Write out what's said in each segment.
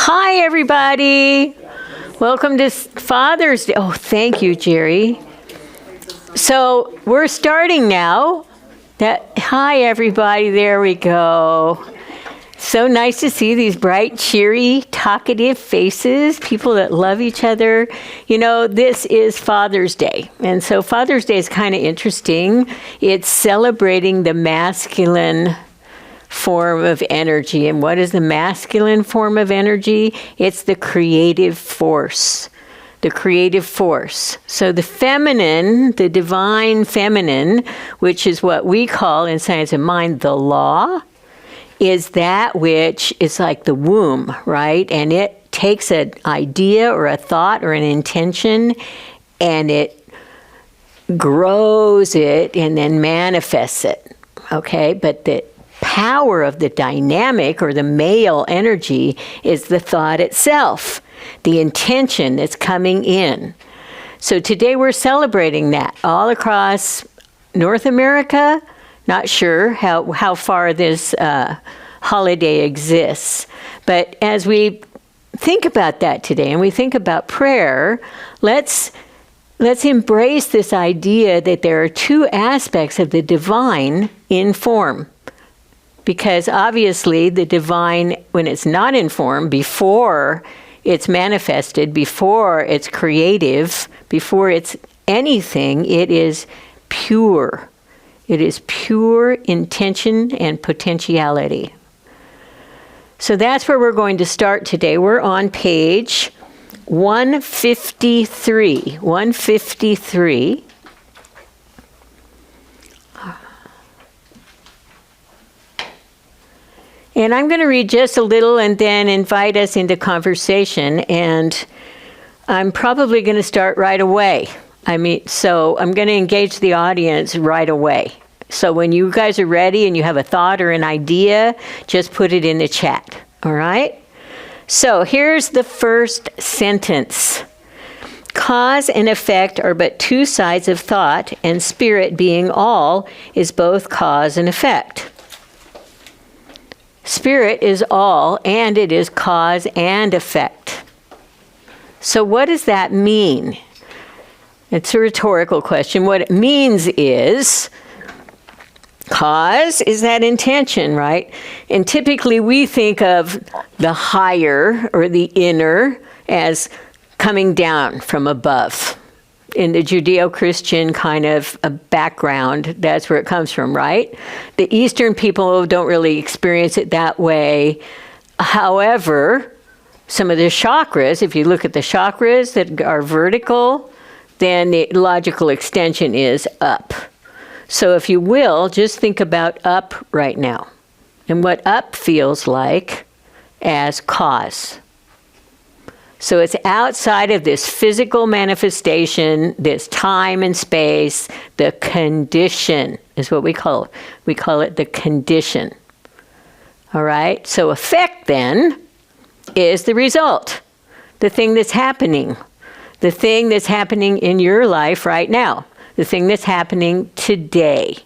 Hi, everybody. Welcome to Father's Day. Oh, thank you, Jerry. So we're starting now. Hi, everybody. There we go. So nice to see these bright, cheery, talkative faces, people that love each other. You know, this is Father's Day. And so Father's Day is kind of interesting. It's celebrating the masculine form of energy. And what is the masculine form of energy? It's the creative force. The creative force. So the feminine, the divine feminine, which is what we call in science of mind the law, is that which is like the womb, right? And it takes an idea or a thought or an intention and it grows it and then manifests it, okay? But the power of the dynamic or the male energy is the thought itself, the intention that's coming in. So today we're celebrating that all across North America. Not sure how far this holiday exists. But as we think about that today and we think about prayer, let's embrace this idea that there are two aspects of the divine in form. Because obviously the divine, when it's not in form, before it's manifested, before it's creative, before it's anything, it is pure. It is pure intention and potentiality. So that's where we're going to start today. We're on page 153. 153. And I'm going to read just a little and then invite us into conversation. And I'm probably going to start right away. So I'm going to engage the audience right away. So when you guys are ready and you have a thought or an idea, just put it in the chat. All right? So here's the first sentence. Cause and effect are but two sides of thought, and spirit being all is both cause and effect. Spirit is all, and it is cause and effect. So what does that mean? It's a rhetorical question. What it means is, cause is that intention, right? And typically we think of the higher or the inner as coming down from above. In the Judeo-Christian kind of a background, that's where it comes from, right? The Eastern people don't really experience it that way. However, some of the chakras, if you look at the chakras that are vertical, then the logical extension is up. So if you will, just think about up right now and what up feels like as cause. So it's outside of this physical manifestation, this time and space. The condition is what we call it. We call it the condition. All right? So effect then is the result, the thing that's happening. The thing that's happening in your life right now. The thing that's happening today.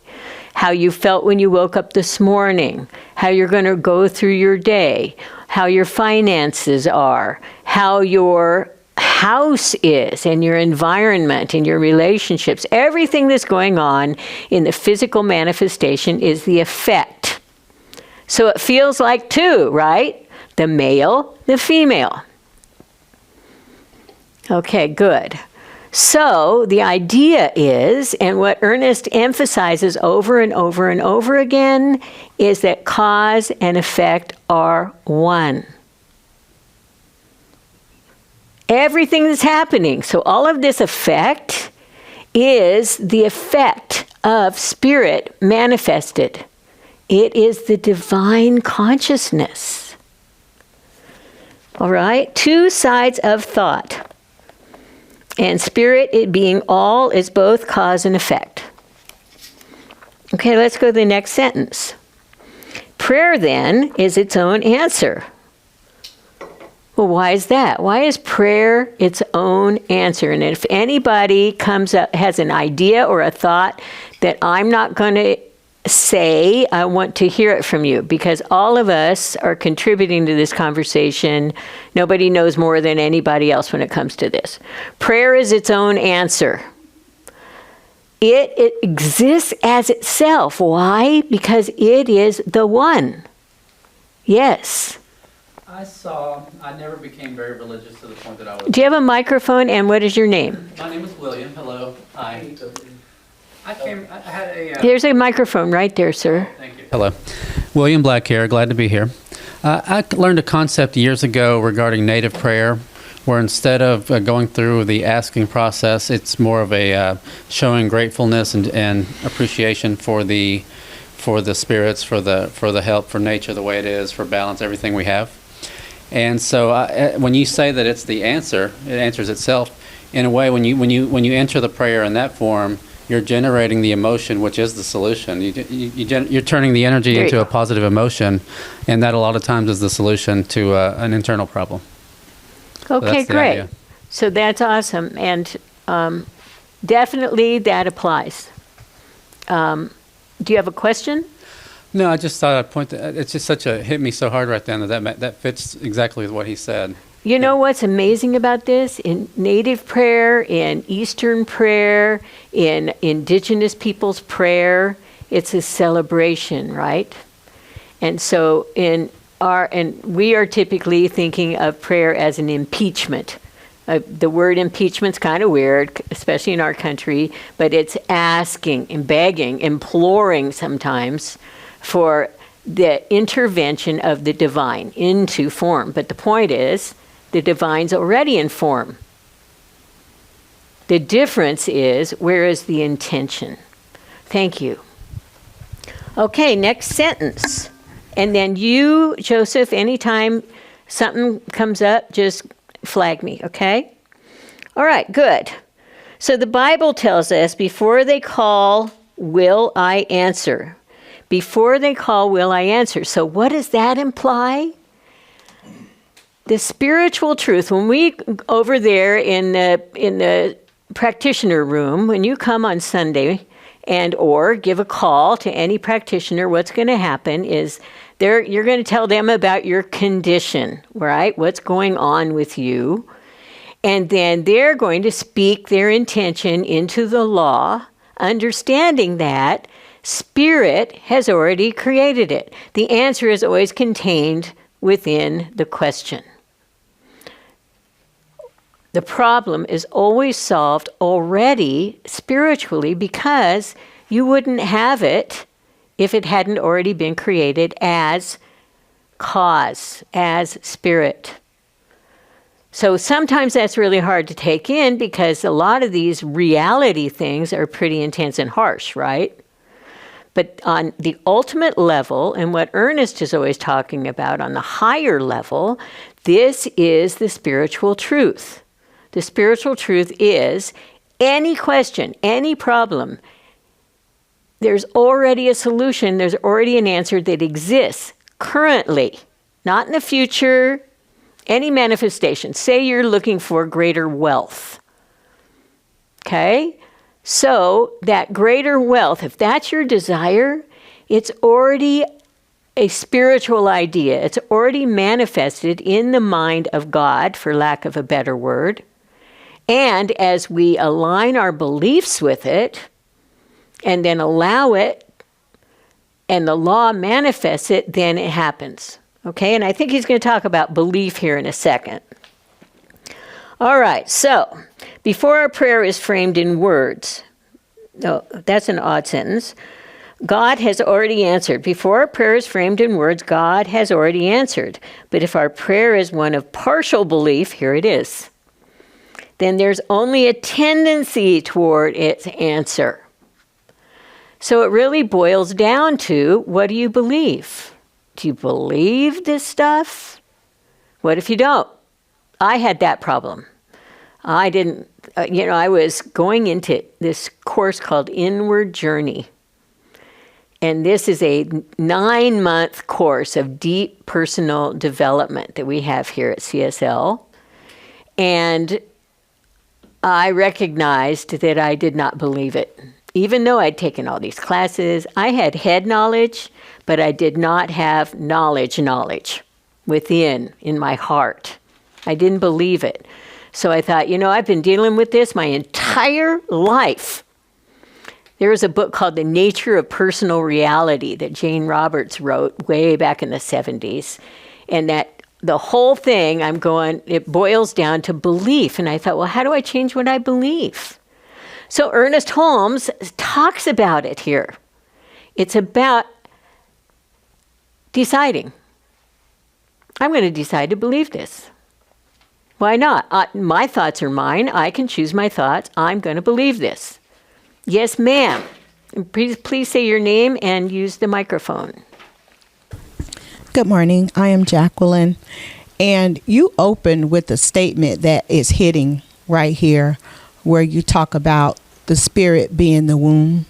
How you felt when you woke up this morning. How you're going to go through your day. How your finances are. How your house is and your environment and your relationships. Everything that's going on in the physical manifestation is the effect. So it feels like two, right? The male, the female. Okay, good. So the idea is, and what Ernest emphasizes over and over and over again, is that cause and effect are one. Everything that's happening, so all of this effect is the effect of spirit manifested. It is the divine consciousness. All right? Two sides of thought. And spirit, it being all, is both cause and effect. Okay, let's go to the next sentence. Prayer, then, is its own answer. Well, why is that? Why is prayer its own answer? And if anybody comes up, has an idea or a thought that I'm not going to say, I want to hear it from you, because all of us are contributing to this conversation. Nobody knows more than anybody else when it comes to this. Prayer is its own answer. It exists as itself. Why? Because it is the one. Yes. I never became very religious to the point that I was. Do you have a microphone, and what is your name? My name is William. Hello. Hi. I had a... There's a microphone right there, sir. Thank you. Hello. William Blackhair. Glad to be here. I learned a concept years ago regarding native prayer, where instead of going through the asking process, it's more of a showing gratefulness and appreciation for the spirits, for the help, for nature the way it is, for balance, everything we have. And so when you say that it's the answer, it answers itself. In a way, when you enter the prayer in that form, you're generating the emotion, which is the solution. You're turning the energy into a positive emotion, and that a lot of times is the solution to an internal problem. Okay, so great. Idea. So that's awesome, and definitely that applies. Do you have a question? No, I just thought I'd point to, it's just hit me so hard right then that fits exactly with what he said. You know what's amazing about this? In Native prayer, in Eastern prayer, in indigenous people's prayer, it's a celebration, right? And so we are typically thinking of prayer as an impeachment. The word impeachment's kind of weird, especially in our country, but it's asking and begging, imploring sometimes for the intervention of the divine into form. But the point is, the divine's already in form. The difference is, where is the intention? Thank you. Okay, next sentence. And then you, Joseph, anytime something comes up, just flag me, okay? All right, good. So the Bible tells us, before they call, will I answer. Before they call, will I answer. So what does that imply? The spiritual truth, when we over there in the practitioner room, when you come on Sunday and or give a call to any practitioner, what's going to happen is you're going to tell them about your condition, right? What's going on with you. And then they're going to speak their intention into the law, understanding that Spirit has already created it. The answer is always contained within the question. The problem is always solved already spiritually, because you wouldn't have it if it hadn't already been created as cause, as spirit. So sometimes that's really hard to take in, because a lot of these reality things are pretty intense and harsh, right? But on the ultimate level, and what Ernest is always talking about on the higher level, this is the spiritual truth. The spiritual truth is any question, any problem, there's already a solution, there's already an answer that exists currently, not in the future, any manifestation. Say you're looking for greater wealth. Okay? So that greater wealth, if that's your desire, it's already a spiritual idea. It's already manifested in the mind of God, for lack of a better word. And as we align our beliefs with it, and then allow it, and the law manifests it, then it happens. Okay, and I think he's going to talk about belief here in a second. All right, so before our prayer is framed in words, no, that's an odd sentence. God has already answered. Before our prayer is framed in words, God has already answered. But if our prayer is one of partial belief, here it is, then there's only a tendency toward its answer. So it really boils down to, what do you believe? Do you believe this stuff? What if you don't? I had that problem. I didn't, I was going into this course called Inward Journey. And this is a 9-month course of deep personal development that we have here at CSL. And I recognized that I did not believe it. even though I'd taken all these classes, I had head knowledge, but I did not have knowledge within, in my heart. I didn't believe it. So I thought, I've been dealing with this my entire life. There was a book called The Nature of Personal Reality that Jane Roberts wrote way back in the 70s. And that the whole thing, it boils down to belief. And I thought, well, how do I change what I believe? So Ernest Holmes talks about it here. It's about deciding. I'm going to decide to believe this. Why not? My thoughts are mine. I can choose my thoughts. I'm going to believe this. Yes, ma'am. Please say your name and use the microphone. Good morning. I am Jacqueline. And you opened with a statement that is hitting right here, where you talk about the spirit being the womb.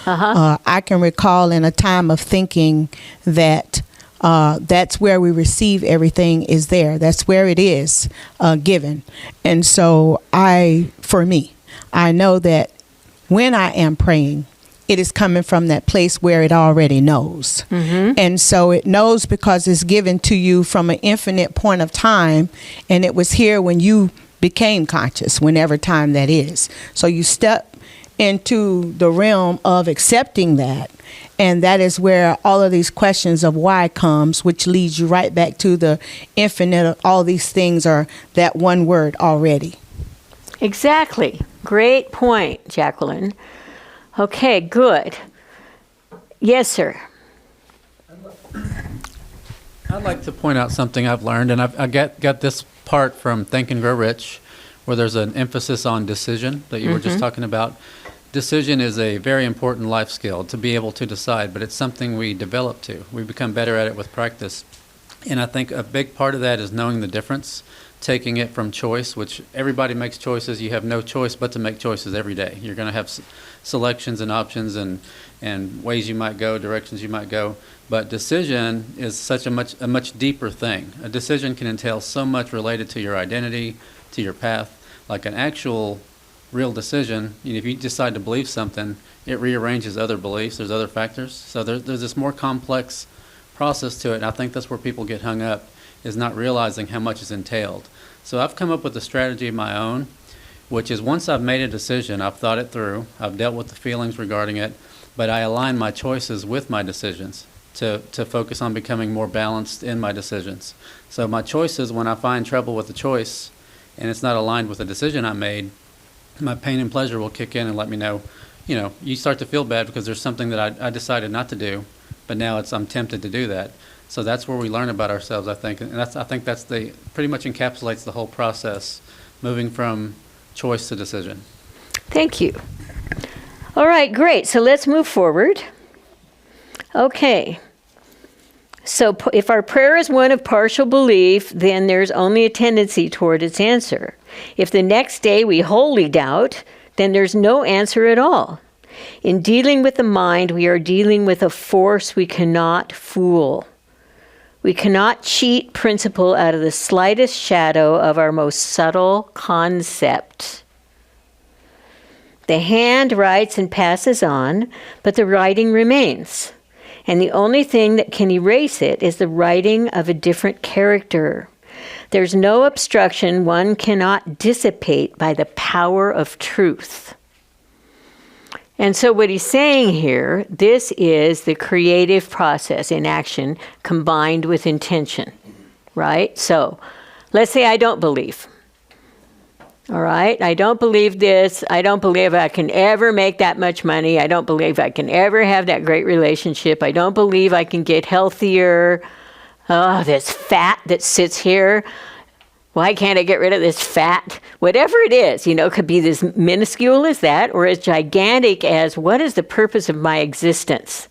I can recall in a time of thinking that that's where we receive everything is there. That's where it is given. And so for me, I know that when I am praying, it is coming from that place where it already knows. And so it knows because it's given to you from an infinite point of time. And it was here when you became conscious, whenever time that is. So you step into the realm of accepting that. And that is where all of these questions of why comes, which leads you right back to the infinite. All these things are that one word already. Exactly. Great point, Jacqueline. Okay, good. Yes, sir. I'd like to point out something I've learned, and I got this part from Think and Grow Rich, where there's an emphasis on decision that you were just talking about. Decision is a very important life skill to be able to decide, but it's something we develop to. We become better at it with practice. And I think a big part of that is knowing the difference, taking it from choice, which everybody makes choices. You have no choice but to make choices every day. You're going to have selections and options and ways you might go, directions you might go. But decision is such a much deeper thing. A decision can entail so much related to your identity, to your path. Like an actual real decision, if you decide to believe something, it rearranges other beliefs. There's other factors. So there's this more complex process to it. And I think that's where people get hung up, is not realizing how much is entailed. So I've come up with a strategy of my own, which is once I've made a decision, I've thought it through, I've dealt with the feelings regarding it, but I align my choices with my decisions to focus on becoming more balanced in my decisions. So my choices, when I find trouble with the choice and it's not aligned with the decision I made, my pain and pleasure will kick in and let me know, you start to feel bad because there's something that I decided not to do, but now I'm tempted to do that. So that's where we learn about ourselves, I think. And I think that's pretty much encapsulates the whole process, moving from choice to decision. Thank you. All right, great. So let's move forward. Okay. So if our prayer is one of partial belief, then there's only a tendency toward its answer. If the next day we wholly doubt, then there's no answer at all. In dealing with the mind, we are dealing with a force we cannot fool. We cannot cheat principle out of the slightest shadow of our most subtle concept. The hand writes and passes on, but the writing remains. And the only thing that can erase it is the writing of a different character. There's no obstruction one cannot dissipate by the power of truth. And so what he's saying here, this is the creative process in action combined with intention, right? So let's say I don't believe. All right, I don't believe this. I don't believe I can ever make that much money. I don't believe I can ever have that great relationship. I don't believe I can get healthier. Oh, this fat that sits here. Why can't I get rid of this fat? Whatever it is, could be as minuscule as that or as gigantic as what is the purpose of my existence,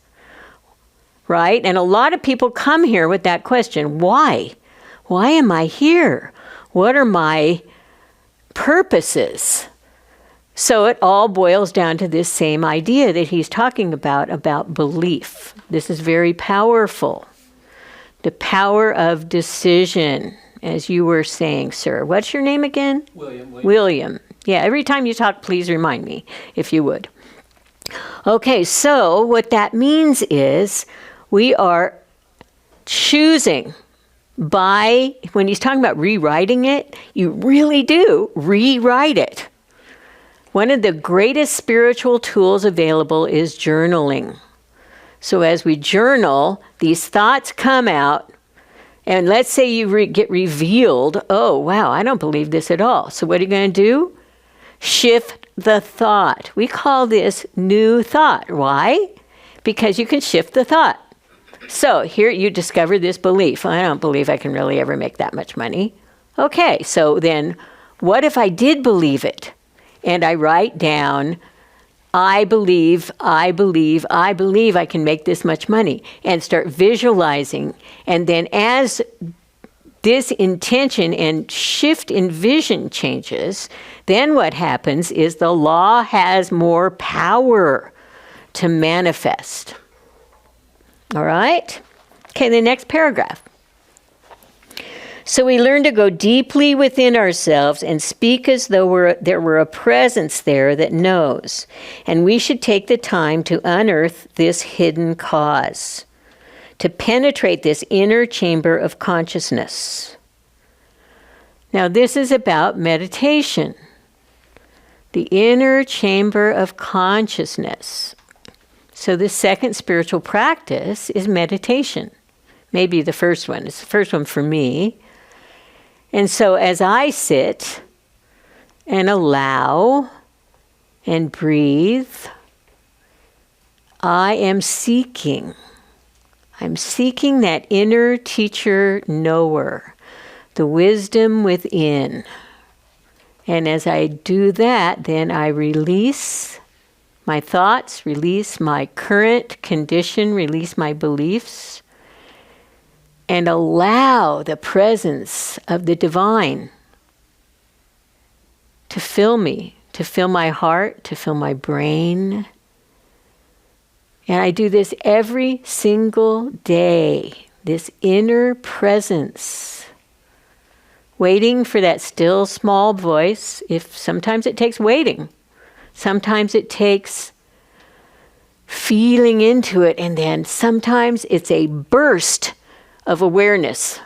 right? And a lot of people come here with that question. Why? Why am I here? What are my purposes? So it all boils down to this same idea that he's talking about belief. This is very powerful. The power of decision, as you were saying, sir. What's your name again? William. William. Yeah, every time you talk, please remind me, if you would. Okay, so what that means is we are choosing when he's talking about rewriting it, you really do rewrite it. One of the greatest spiritual tools available is journaling. So as we journal, these thoughts come out, and let's say you get revealed, oh, wow, I don't believe this at all. So what are you going to do? Shift the thought. We call this new thought. Why? Because you can shift the thought. So here you discover this belief. I don't believe I can really ever make that much money. Okay, so then what if I did believe it? And I write down, I believe I can make this much money, and start visualizing. And then as this intention and shift in vision changes, then what happens is the law has more power to manifest. All right? Okay, the next paragraph. So we learn to go deeply within ourselves and speak as though there were a presence there that knows. And we should take the time to unearth this hidden cause, to penetrate this inner chamber of consciousness. Now, this is about meditation. The inner chamber of consciousness. So the second spiritual practice is meditation. Maybe the first one. It's the first one for me. And so as I sit and allow and breathe, I am seeking. I'm seeking that inner teacher knower, the wisdom within. And as I do that, then I release my thoughts, release my current condition, release my beliefs, and allow the presence of the divine to fill me, to fill my heart, to fill my brain. And I do this every single day, this inner presence, waiting for that still small voice. If sometimes it takes waiting. Sometimes it takes feeling into it, and then sometimes it's a burst of awareness.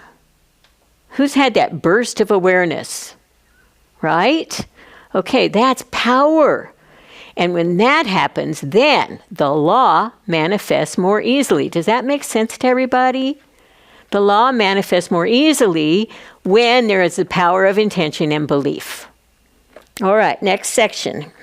Who's had that burst of awareness? Right? Okay, that's power. And when that happens, then the law manifests more easily. Does that make sense to everybody? The law manifests more easily when there is the power of intention and belief. All right, next section.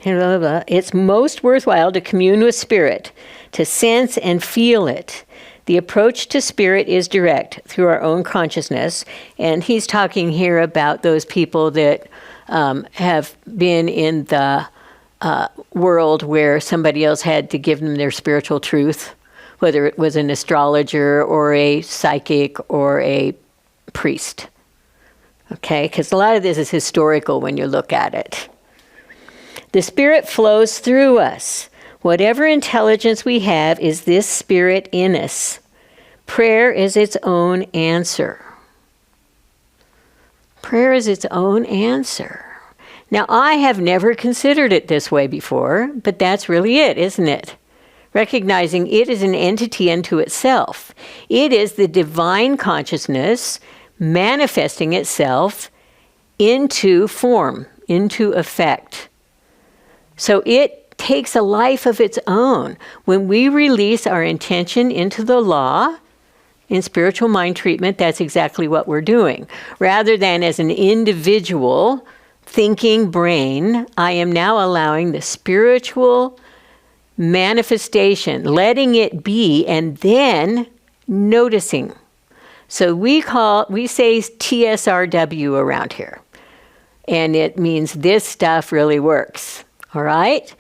It's most worthwhile to commune with spirit, to sense and feel it. The approach to spirit is direct through our own consciousness. And he's talking here about those people that have been in the world where somebody else had to give them their spiritual truth, whether it was an astrologer or a psychic or a priest. Okay, because a lot of this is historical when you look at it. The spirit flows through us. Whatever intelligence we have is this spirit in us. Prayer is its own answer. Prayer is its own answer. Now, I have never considered it this way before, but that's really it, isn't it? Recognizing it is an entity unto itself. It is the divine consciousness manifesting itself into form, into effect. So it takes a life of its own. When we release our intention into the law, in spiritual mind treatment, that's exactly what we're doing. Rather than as an individual thinking brain, I am now allowing the spiritual manifestation, letting it be, and then noticing. So we say TSRW around here. And it means this stuff really works. All right?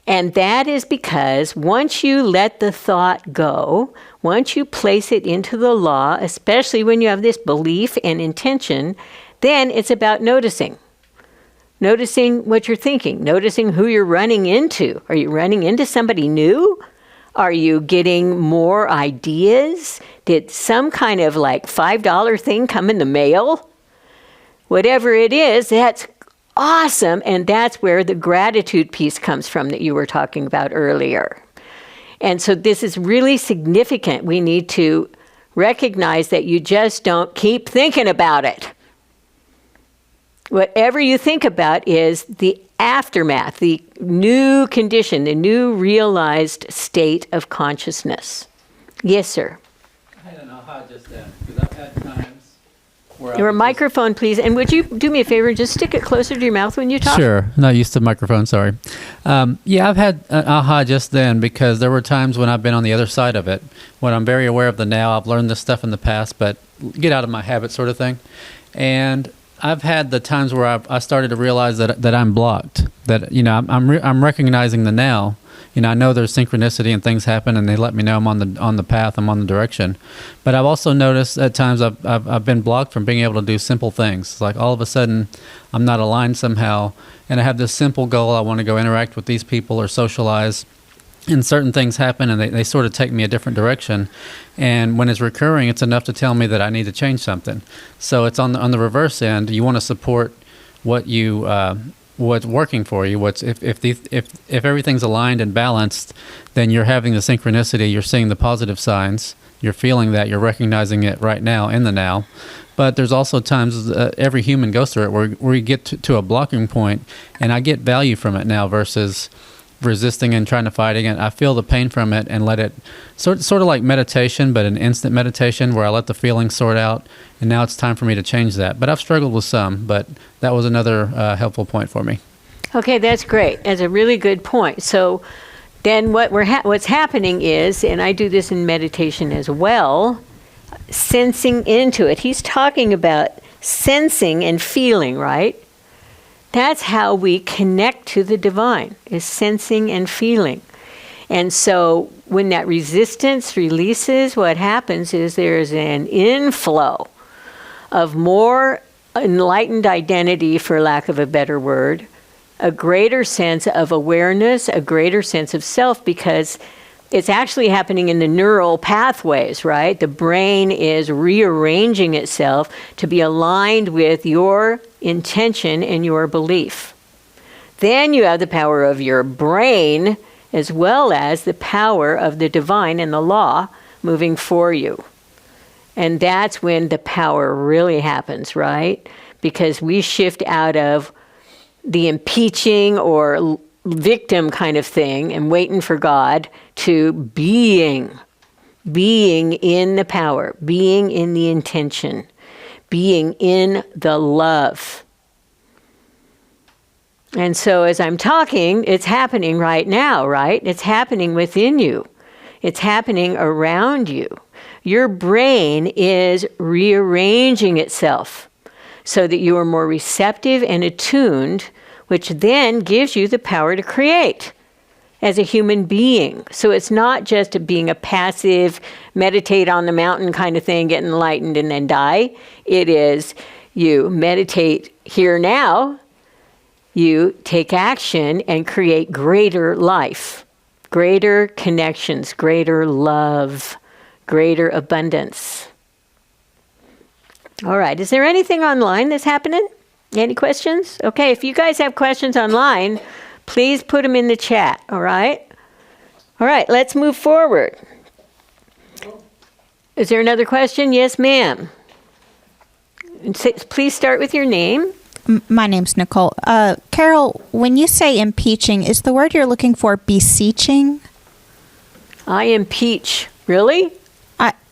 And that is because once you let the thought go, once you place it into the law, especially when you have this belief and intention, then it's about noticing. Noticing what you're thinking, noticing who you're running into. Are you running into somebody new? Are you getting more ideas? Did some kind of like $5 thing come in the mail? Whatever it is, that's awesome. And that's where the gratitude piece comes from that you were talking about earlier. And so this is really significant. We need to recognize that you just don't keep thinking about it. Whatever you think about is the aftermath, the new condition, the new realized state of consciousness. Yes, sir. I had an aha just then, because I've had times where Your microphone, please. And would you do me a favor and just stick it closer to your mouth when you talk? Sure. Not used to microphone, sorry. Yeah, I've had an aha just then, because there were times when I've been on the other side of it, when I'm very aware of the now. I've learned this stuff in the past, but get out of my habit sort of thing. And I've had the times where I started to realize that I'm blocked, that, I'm recognizing the now. I know there's synchronicity and things happen, and they let me know I'm on the path, I'm on the direction. But I've also noticed at times I've been blocked from being able to do simple things. Like all of a sudden, I'm not aligned somehow, and I have this simple goal. I want to go interact with these people or socialize, and certain things happen, and they sort of take me a different direction. And when it's recurring, it's enough to tell me that I need to change something. So it's on the reverse end. You want to support what what's working for you. If everything's aligned and balanced, then you're having the synchronicity. You're seeing the positive signs. You're feeling that. You're recognizing it right now in the now. But there's also times every human goes through it where you get to a blocking point, and I get value from it now versus resisting and trying to fight again. I feel the pain from it and let it sort of like meditation, but an instant meditation where I let the feelings sort out, and now it's time for me to change that. But I've struggled with some, but that was another helpful point for me. Okay, that's great. That's a really good point. So then what's happening is, and I do this in meditation as well, sensing into it. He's talking about sensing and feeling, right? That's how we connect to the divine, is sensing and feeling. And so when that resistance releases, what happens is there's an inflow of more enlightened identity, for lack of a better word, a greater sense of awareness, a greater sense of self, because it's actually happening in the neural pathways, right? The brain is rearranging itself to be aligned with your intention and your belief. Then you have the power of your brain as well as the power of the divine and the law moving for you. And that's when the power really happens, right? Because we shift out of the impeaching or victim kind of thing and waiting for God to being in the power, being in the intention, being in the love. And so as I'm talking, it's happening right now, right? It's happening within you. It's happening around you. Your brain is rearranging itself so that you are more receptive and attuned, which then gives you the power to create as a human being. So it's not just being a passive, meditate on the mountain kind of thing, get enlightened and then die. It is you meditate here now, you take action and create greater life, greater connections, greater love, greater abundance. All right, is there anything online that's happening? Any questions? Okay, if you guys have questions online, please put them in the chat, all right? All right, let's move forward. Is there another question? Yes, ma'am. Please start with your name. My name's Nicole. Carol, when you say impeaching, is the word you're looking for beseeching? I impeach. Really?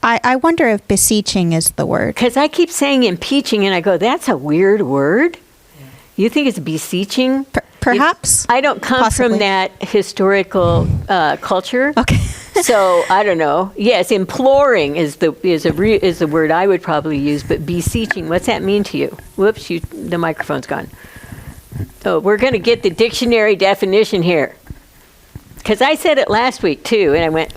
I wonder if beseeching is the word. Because I keep saying impeaching, and I go, that's a weird word. You think it's beseeching? Perhaps. I don't come from that historical culture. Okay. So I don't know. Yes, imploring is the word I would probably use, but beseeching, what's that mean to you? Whoops, the microphone's gone. Oh, we're going to get the dictionary definition here. Because I said it last week too, and I went,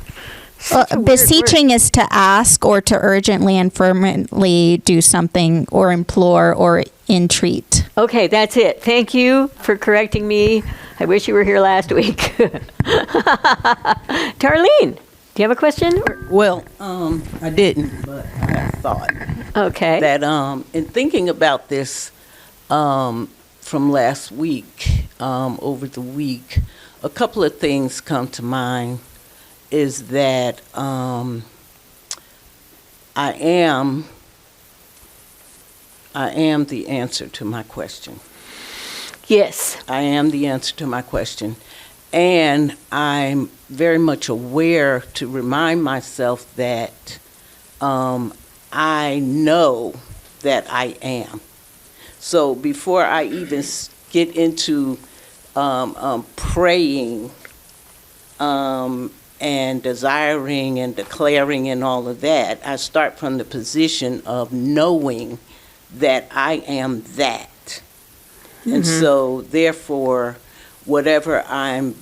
beseeching is to ask or to urgently and fervently do something or implore or entreat. Okay, that's it. Thank you for correcting me. I wish you were here last week. Darlene, do you have a question? Well, I didn't, but I have thought. Okay. That in thinking about this from last week, over the week, a couple of things come to mind. Is that I am the answer to my question. Yes. I am the answer to my question. And I'm very much aware to remind myself that I know that I am. So before I even get into praying and desiring and declaring and all of that, I start from the position of knowing that I am that. And so, therefore, whatever I'm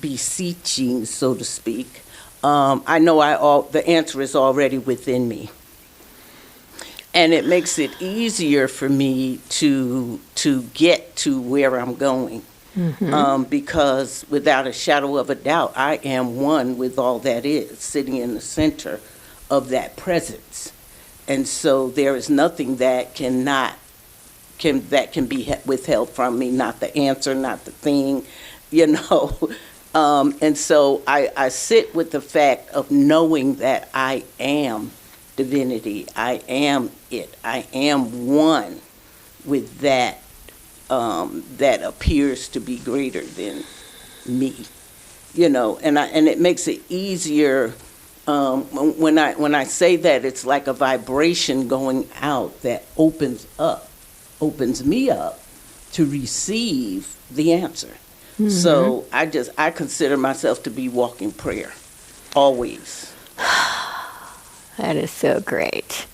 beseeching, so to speak, I know the answer is already within me. And it makes it easier for me to get to where I'm going. Because without a shadow of a doubt, I am one with all that is, sitting in the center of that presence. And so there is nothing that can be withheld from me, not the answer, not the thing, And so I sit with the fact of knowing that I am divinity. I am it. I am one with that that appears to be greater than me, and it makes it easier when I say that. It's like a vibration going out that opens me up to receive the answer. So I consider myself to be walking prayer always. That is so great.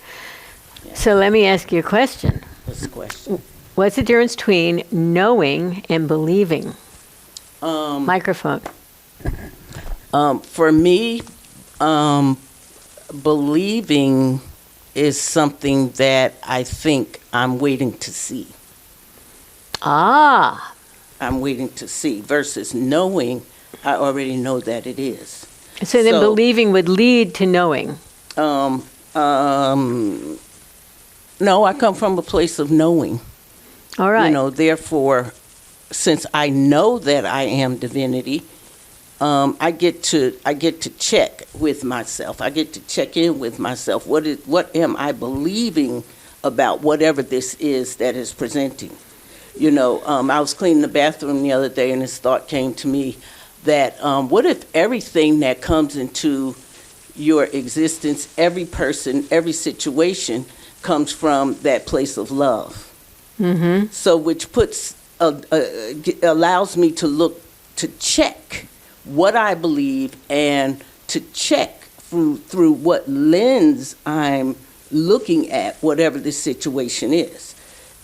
So let me ask you a question. What's the question? What's the difference between knowing and believing? Microphone. For me, believing is something that I think I'm waiting to see. Ah. I'm waiting to see versus knowing, I already know that it is. So then believing would lead to knowing. No, I come from a place of knowing. All right. Therefore, since I know that I am divinity, I get to check with myself. I get to check in with myself. What am I believing about whatever this is that is presenting? I was cleaning the bathroom the other day, and this thought came to me that what if everything that comes into your existence, every person, every situation, comes from that place of love? So which allows me to check what I believe and to check through what lens I'm looking at whatever the situation is.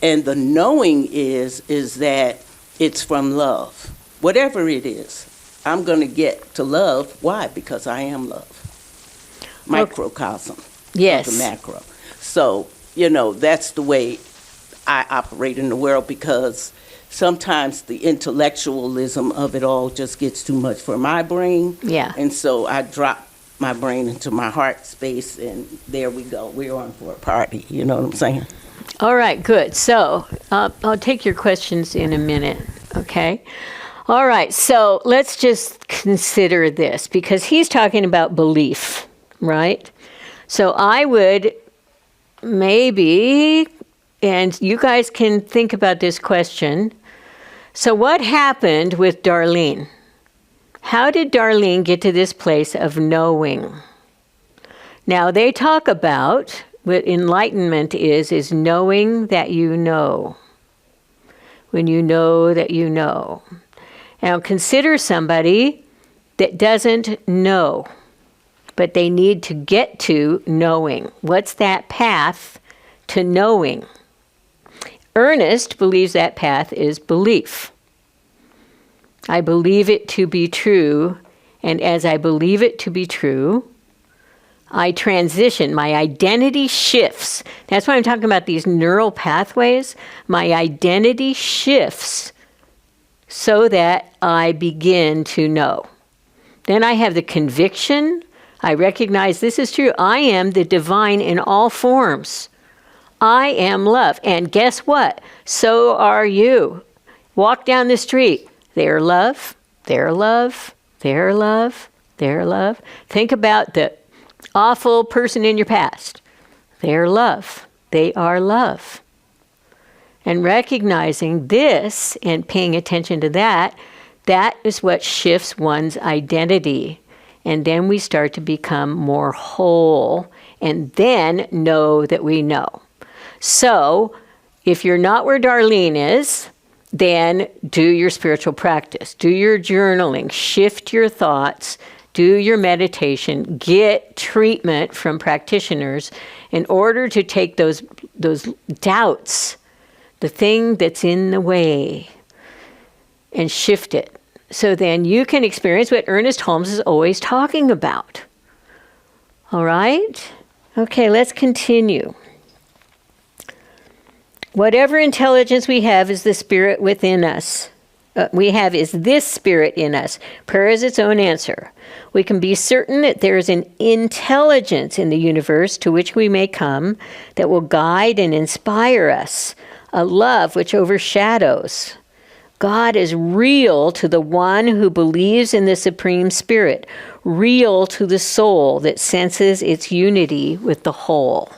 And the knowing is that it's from love. Whatever it is, I'm going to get to love. Why? Because I am love. Microcosm of the macro. So, that's the way I operate in the world, because sometimes the intellectualism of it all just gets too much for my brain. Yeah. And so I drop my brain into my heart space, and there we go. We're on for a party. You know what I'm saying? All right, good. So I'll take your questions in a minute, okay? All right, so let's just consider this, because he's talking about belief, right? So I would maybe, and you guys can think about this question. So what happened with Darlene? How did Darlene get to this place of knowing? Now, they talk about what enlightenment is knowing that you know. When you know that you know. Now, consider somebody that doesn't know, but they need to get to knowing. What's that path to knowing? Ernest believes that path is belief. I believe it to be true, and as I believe it to be true, I transition. My identity shifts. That's why I'm talking about these neural pathways. My identity shifts so that I begin to know. Then I have the conviction. I recognize this is true. I am the divine in all forms. I am love. And guess what? So are you. Walk down the street. Their love, their love, their love, their love. Think about the awful person in your past. Their love. They are love. And recognizing this and paying attention to that, that is what shifts one's identity. And then we start to become more whole and then know that we know. So if you're not where Darlene is, then do your spiritual practice, do your journaling, shift your thoughts, do your meditation, get treatment from practitioners in order to take those doubts, the thing that's in the way, and shift it. So then you can experience what Ernest Holmes is always talking about. All right? Okay, let's continue. Whatever intelligence we have is the spirit within us. Is this spirit in us. Prayer is its own answer. We can be certain that there is an intelligence in the universe to which we may come that will guide and inspire us, a love which overshadows. God is real to the one who believes in the Supreme Spirit, real to the soul that senses its unity with the whole.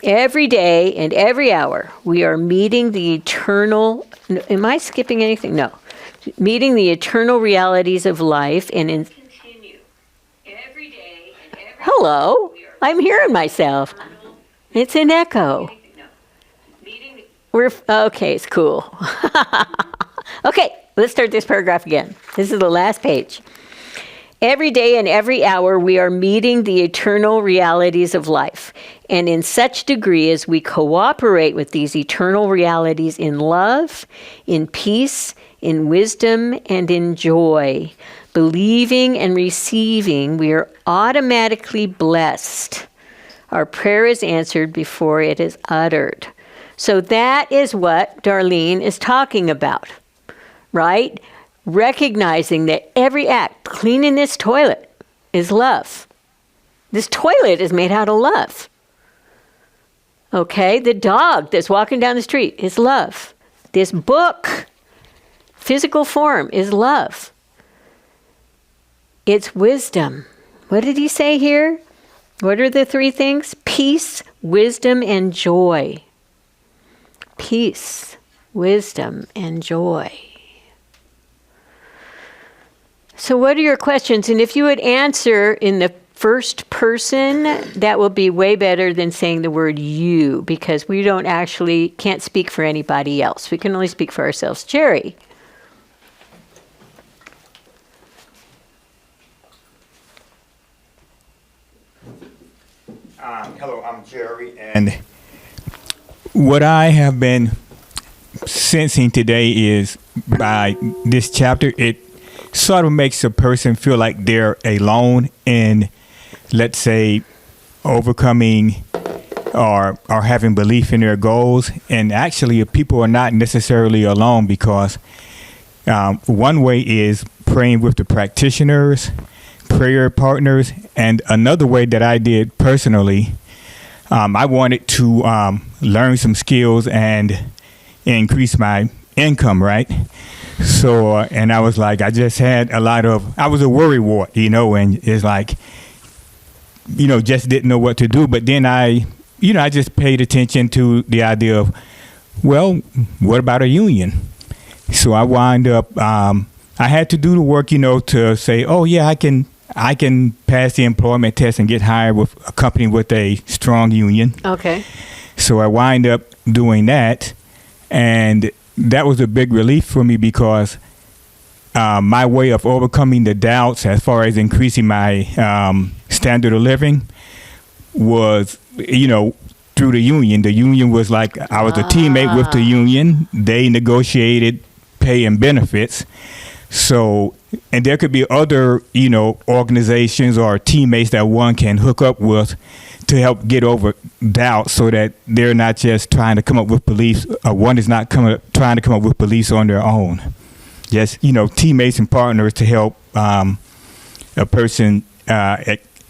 Every day and every hour, we are meeting the eternal... Am I skipping anything? No. Meeting the eternal realities of life and in... Continue. Every day and every Hello? I'm hearing myself. It's an echo. Okay, it's cool. Okay, let's start this paragraph again. This is the last page. Every day and every hour, we are meeting the eternal realities of life. And in such degree as we cooperate with these eternal realities in love, in peace, in wisdom, and in joy, believing and receiving, we are automatically blessed. Our prayer is answered before it is uttered. So that is what Darlene is talking about, right? Recognizing that every act, cleaning this toilet, is love. This toilet is made out of love. Okay? The dog that's walking down the street is love. This book, physical form, is love. It's wisdom. What did he say here? What are the three things? Peace, wisdom, and joy. Peace, wisdom, and joy. So what are your questions? And if you would answer in the first person, that will be way better than saying the word you, because we can't speak for anybody else. We can only speak for ourselves. Jerry. Hello, I'm Jerry, and what I have been sensing today is by this chapter, it sort of makes a person feel like they're alone in, let's say, overcoming or having belief in their goals. And actually, people are not necessarily alone, because one way is praying with the practitioners, prayer partners, and another way that I did personally, I wanted to learn some skills and increase my income, right? So, and I was like, I just had I was a worrywart, and it's like, just didn't know what to do. But then I just paid attention to the idea of, well, what about a union? So I wound up, I had to do the work, to say, oh yeah, I can pass the employment test and get hired with a company with a strong union. Okay. So I wind up doing that, and that was a big relief for me, because my way of overcoming the doubts as far as increasing my standard of living was, through the union. The union was like, I was a teammate with the union. They negotiated pay and benefits. So, and there could be other, organizations or teammates that one can hook up with to help get over doubt, so that they're not just trying to come up with beliefs, or one is not trying to come up with beliefs on their own. Just, teammates and partners to help a person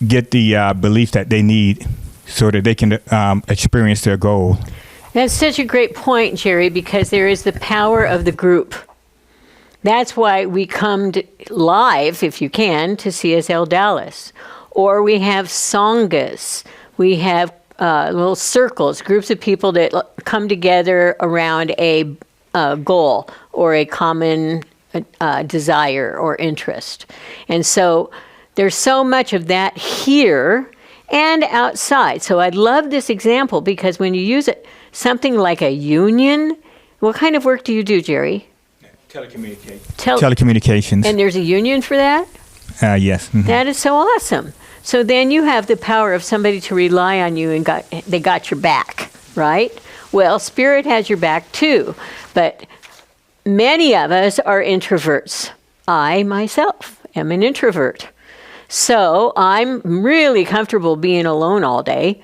get the belief that they need, so that they can experience their goal. That's such a great point, Jerry, because there is the power of the group. That's why we come live, if you can, to CSLDallas. Or we have sanghas. We have little circles, groups of people that come together around a goal or a common desire or interest. And so there's so much of that here and outside. So I love this example because when you use it, something like a union, what kind of work do you do, Jerry? Telecommunications. And there's a union for that? Yes. Mhm. That is so awesome. So then you have the power of somebody to rely on you and they got your back, right? Well, Spirit has your back too, but many of us are introverts. I myself am an introvert. So I'm really comfortable being alone all day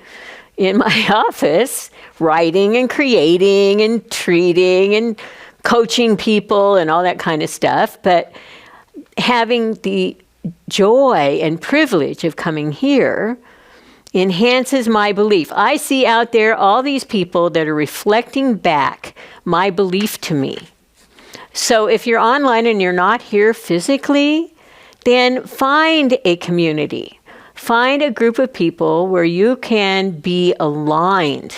in my office, writing and creating and treating and coaching people and all that kind of stuff. But having the joy and privilege of coming here enhances my belief. I see out there all these people that are reflecting back my belief to me. So if you're online and you're not here physically, then find a community. Find a group of people where you can be aligned.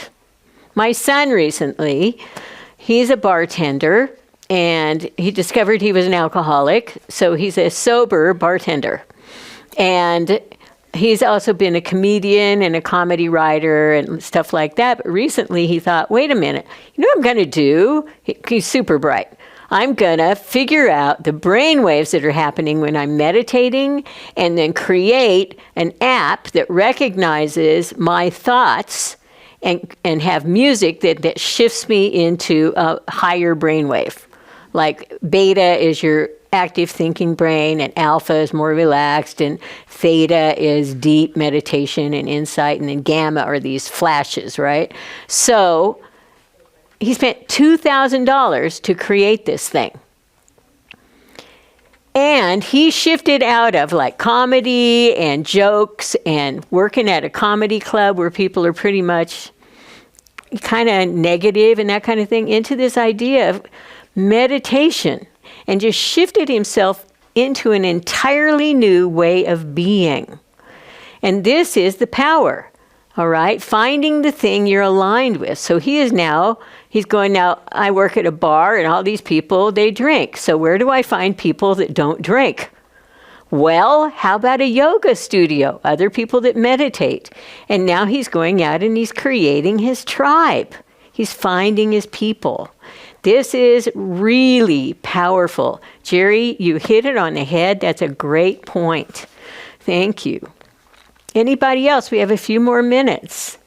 My son recently, he's a bartender, and he discovered he was an alcoholic, so he's a sober bartender. And he's also been a comedian and a comedy writer and stuff like that. But recently he thought, wait a minute, you know what I'm going to do? He's super bright. I'm going to figure out the brain waves that are happening when I'm meditating and then create an app that recognizes my thoughts and have music that shifts me into a higher brainwave. Like beta is your active thinking brain, and alpha is more relaxed, and theta is deep meditation and insight, and then gamma are these flashes, right? So he spent $2,000 to create this thing. And he shifted out of like comedy and jokes and working at a comedy club where people are pretty much kind of negative and that kind of thing into this idea of meditation, and just shifted himself into an entirely new way of being. And this is the power, all right? Finding the thing you're aligned with. So he's going now, I work at a bar and all these people, they drink. So where do I find people that don't drink? Well, how about a yoga studio? Other people that meditate. And now he's going out and he's creating his tribe. He's finding his people. This is really powerful. Jerry, you hit it on the head. That's a great point. Thank you. Anybody else? We have a few more minutes.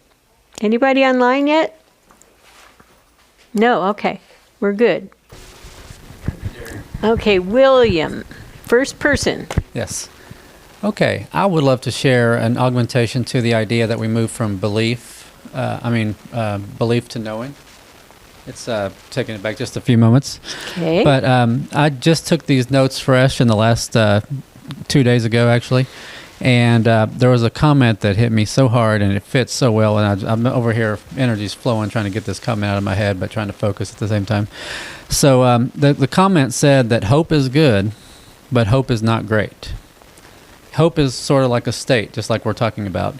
Anybody online yet? No? Okay. We're good. Okay, William. First person. Yes. Okay. I would love to share an augmentation to the idea that we move from belief to knowing. It's taking it back just a few moments. Okay. But I just took these notes fresh in the last 2 days ago, actually. And there was a comment that hit me so hard, and it fits so well. And I'm over here, energy's flowing, trying to get this comment out of my head, but trying to focus at the same time. So the comment said that hope is good, but hope is not great. Hope is sort of like a state, just like we're talking about.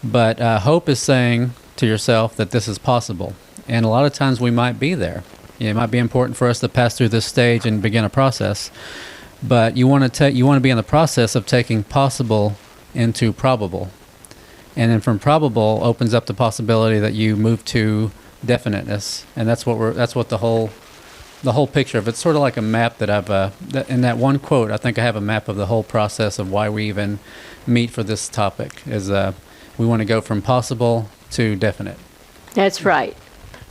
But hope is saying to yourself that this is possible. And a lot of times we might be there. It might be important for us to pass through this stage and begin a process. But you want to be in the process of taking possible into probable. And then from probable opens up the possibility that you move to definiteness. And that's what the whole picture of it's sort of like a map that in that one quote, I think I have a map of the whole process of why we even meet for this topic is we want to go from possible to definite. That's right.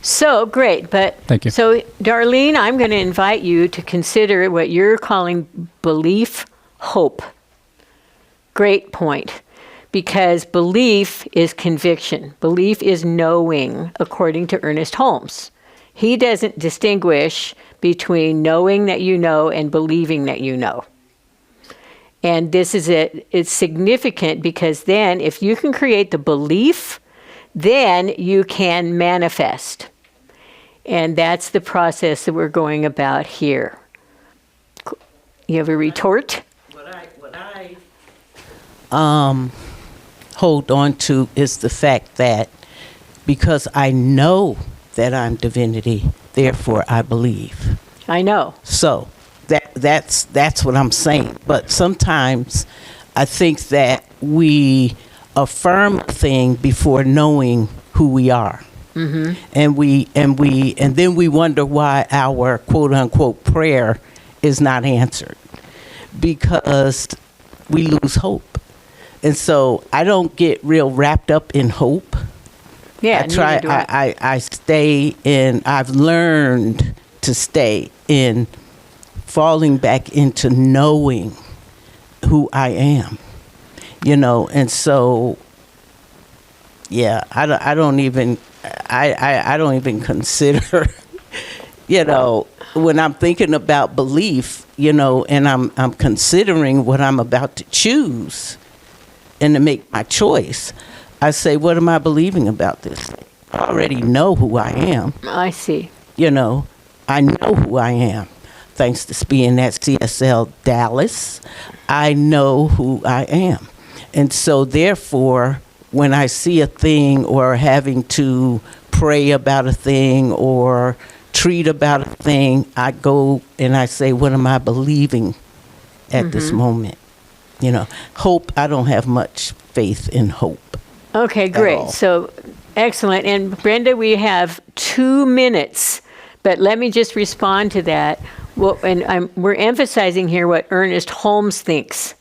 So great, but Thank you. So Darlene, I'm going to invite you to consider what you're calling belief hope. Great point, because belief is conviction. Belief is knowing, according to Ernest Holmes. He doesn't distinguish between knowing that you know and believing that you know. And this is it's significant because then if you can create the belief, then you can manifest. And that's the process that we're going about here. You have a retort? What I hold on to is the fact that because I know that I'm divinity, therefore I believe. I know. So that's what I'm saying. But sometimes I think that we affirm a thing before knowing who we are. Mm-hmm. And then we wonder why our quote unquote prayer is not answered, because we lose hope. And so I don't get real wrapped up in hope. Yeah, I stay in, I've learned to stay in falling back into knowing who I am, and so, yeah, I don't even consider, when I'm thinking about belief, and I'm considering what I'm about to choose and to make my choice, I say, what am I believing about this? I already know who I am. I see. I know who I am. Thanks to being at CSLDallas, I know who I am. And so therefore, when I see a thing or having to pray about a thing or treat about a thing, I go and I say, what am I believing at this moment? Hope, I don't have much faith in hope. Okay, great. So, excellent. And Brenda, we have 2 minutes, but let me just respond to that. Well, and we're emphasizing here what Ernest Holmes thinks.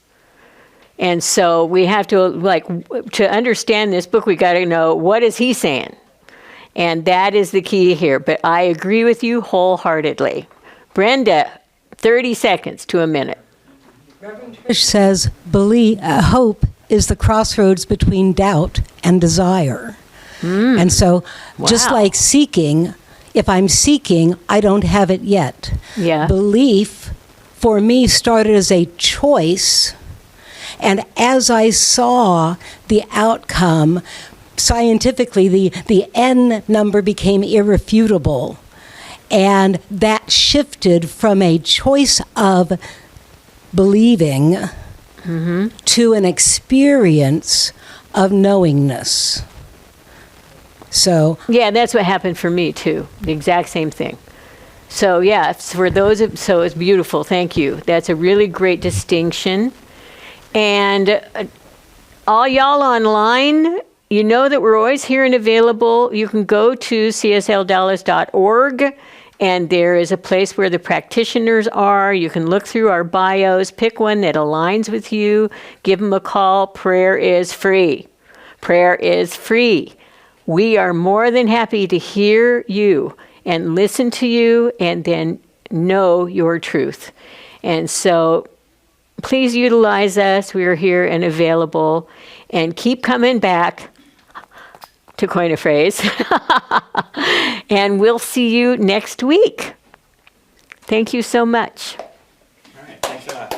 And so we have to, to understand this book, we got to know, what is he saying? And that is the key here. But I agree with you wholeheartedly. Brenda, 30 seconds to a minute. Trish says, hope is the crossroads between doubt and desire. And so, just like seeking, if I'm seeking, I don't have it yet. Yeah. Belief, for me, started as a choice. And as I saw the outcome, scientifically, the N number became irrefutable. And that shifted from a choice of believing to an experience of knowingness. So yeah, that's what happened for me too. The exact same thing. So yeah, for those, so it's beautiful. Thank you. That's a really great distinction. And all y'all online, you know that we're always here and available. You can go to CSLDallas.org, and there is a place where the practitioners are. You can look through our bios, pick one that aligns with you, give them a call. Prayer is free. Prayer is free. We are more than happy to hear you and listen to you and then know your truth. And so please utilize us. We are here and available. And keep coming back, to coin a phrase. And we'll see you next week. Thank you so much. All right, thanks a lot.